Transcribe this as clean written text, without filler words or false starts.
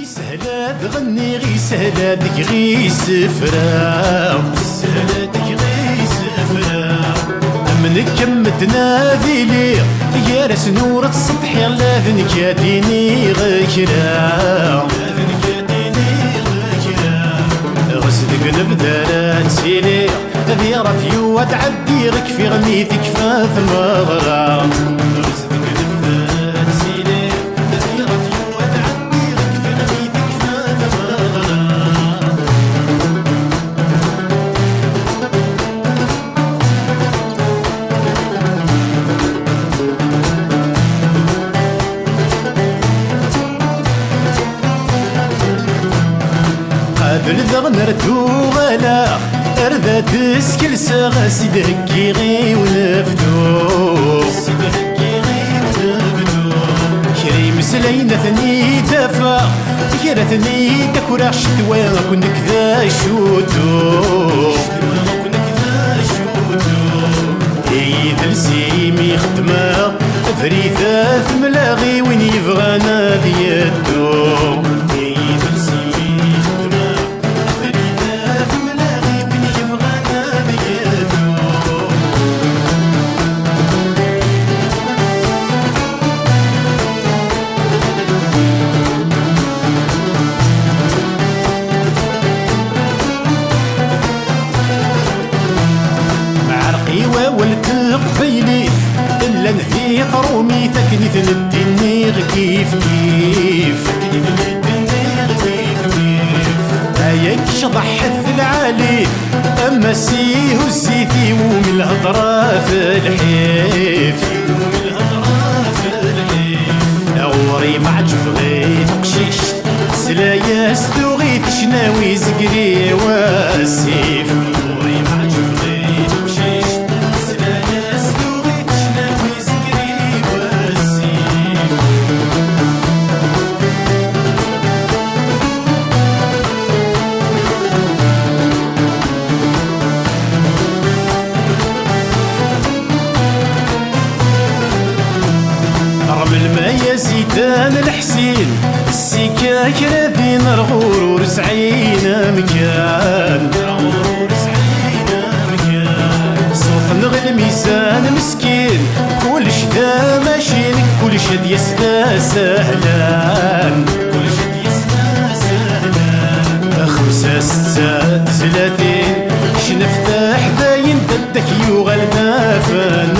يسهل تغني غي سهل ديك غي سفرا سهل ديك غي سفرا من كم تنادي لي يا راس نور السطح يلا ذنك يديني غكرا ذنك يديني غكرا غسلك نبدا نسيلي ذي راديو تعدي غك في غنيتك فاث المغرى قبل ذا نردو غلا أرذا تسكل ساغا سيدهكي غي ونفدو كريم سلينا ثني دافا كرا ثني تكورا شتوى كنك ذا شوتو إذا لسيمي خدمة فريثة ثملاغي وين يبغانا بيدو والتقبيلي إلا نذي طرومي تكنيث الدنيغ كيف كيف هيك شضحث العالي أما سيه الزيتي ومن الهضرة في الحيف نوري معجف غيث قشيش سلايا ستوغيث شناوي زقري واسيف نوري معجف غيث قشيش يا زيدان الحسين السكاك راذين الغرور سعينا مكان صوت نغل ميزان مسكين كلش ذا ماشينك كلش هاد يسدا سهلان خمسة ستة 30 شنفتح ذاين ددك يوغل نافان